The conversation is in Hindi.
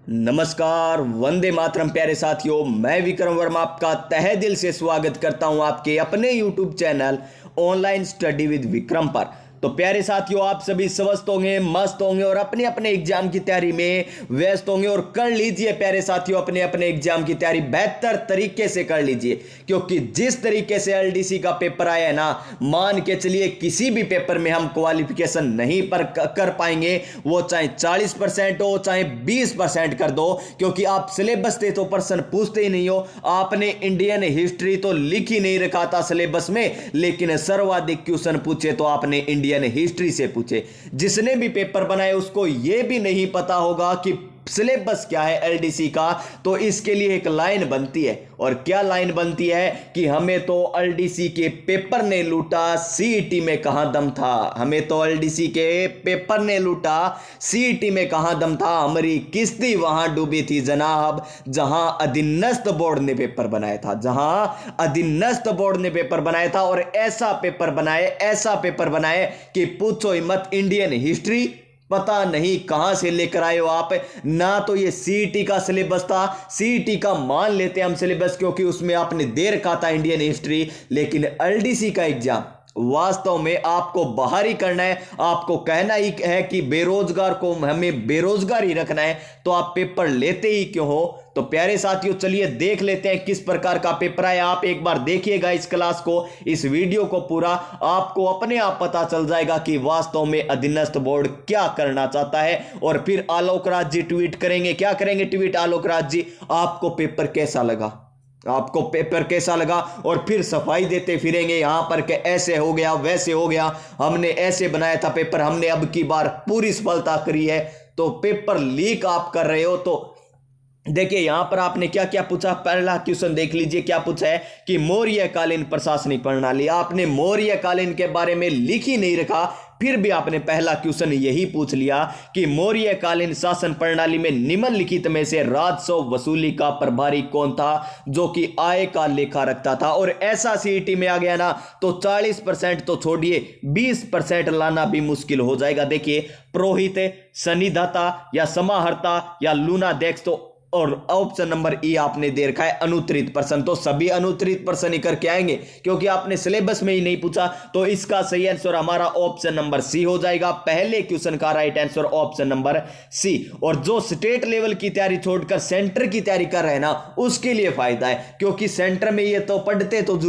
नमस्कार, वंदे मातरम प्यारे साथियों। मैं विक्रम वर्मा आपका तहे दिल से स्वागत करता हूं आपके अपने YouTube channel online study with Vikram पर। तो प्यारे साथियों, आप सभी स्वस्थ होंगे, मस्त होंगे और अपने अपने एग्जाम की तैयारी में व्यस्त होंगे। और कर लीजिए प्यारे साथियों, अपने अपने एग्जाम की तैयारी बेहतर तरीके से कर लीजिए, क्योंकि जिस तरीके से एलडीसी का पेपर आया है ना, मान के चलिए किसी भी पेपर में हम क्वालिफिकेशन नहीं कर पाएंगे, वो चाहे 40% हो चाहे 20% कर दो, क्योंकि आप सिलेबस से तो प्रश्न पूछते ही नहीं हो। आपने इंडियन हिस्ट्री तो लिख ही नहीं रखा था सिलेबस में, लेकिन सर्वाधिक क्वेश्चन पूछे तो आपने इंडियन हिस्ट्री से पूछे। जिसने भी पेपर बनाए उसको यह भी नहीं पता होगा कि सिलेबस क्या है एलडीसी का। तो इसके लिए एक लाइन बनती है, और क्या लाइन बनती है कि हमें तो एलडीसी के पेपर ने लूटा, सीईटी में कहां दम था। हमें तो एलडीसी के पेपर ने लूटा, सीईटी में कहां दम था। हमारी किस्ती वहां डूबी थी जनाब, जहां अधीनस्थ बोर्ड ने पेपर बनाया था, जहां अधीनस्थ बोर्ड ने पेपर बनाया था। और ऐसा पेपर बनाए कि पूछो ही मत। इंडियन हिस्ट्री पता नहीं कहां से लेकर आए हो आप। ना तो ये सीईटी का सिलेबस था, सीईटी का मान लेते हम सिलेबस क्योंकि उसमें आपने दे रखा था इंडियन हिस्ट्री, लेकिन एलडीसी का एग्जाम वास्तव में आपको बाहर ही करना है। आपको कहना ही है कि बेरोजगार को हमें बेरोजगार ही रखना है, तो आप पेपर लेते ही क्यों हो। तो प्यारे साथियों, चलिए देख लेते हैं किस प्रकार का पेपर है। आप एक बार देखिएगा इस क्लास को, इस वीडियो को पूरा, आपको अपने आप पता चल जाएगा कि वास्तव में अधीनस्थ बोर्ड क्या करना चाहता है। और फिर आलोक राज जी ट्वीट करेंगे। क्या करेंगे ट्वीट आलोक राज जी? आपको पेपर कैसा लगा, आपको पेपर कैसा लगा, और फिर सफाई देते फिरेंगे यहां पर कि ऐसे हो गया वैसे हो गया, हमने ऐसे बनाया था पेपर, हमने अब की बार पूरी सफलता करी है। तो पेपर लीक आप कर रहे हो। तो देखिए यहां पर आपने क्या क्या पूछा। पहला क्वेश्चन देख लीजिए, क्या पूछा है कि मौर्यकालीन प्रशासनिक प्रणाली। आपने मौर्यकालीन के बारे में लिख ही नहीं रखा, फिर भी आपने पहला क्वेश्चन यही पूछ लिया कि मौर्यकालीन शासन प्रणाली में निम्नलिखित में से राजस्व वसूली का प्रभारी कौन था, जो कि आय का लेखा रखता था। और ऐसा सीईटी में आ गया ना, तो 40% तो छोड़िए, 20% लाना भी मुश्किल हो जाएगा। देखिए, पुरोहित, सन्निधाता या समाहर्ता या लूनाध्यक्ष, तो और ऑप्शन नंबर ई आपने दे रखा है अनुत्तरित पर्सन। तो सभी अनुत्तरित पर्सन ही करके आएंगे, क्योंकि आपने सिलेबस में ही नहीं पूछा। तो इसका सही आंसर हमारा ऑप्शन नंबर सी हो जाएगा। पहले क्वेश्चन का right answer option number C. और जो स्टेट लेवल की तैयारी छोड़कर सेंटर की तैयारी कर रहे हैं ना, उसके लिए फायदा है, क्योंकि सेंटर में ये तो पढ़ते तो जरूर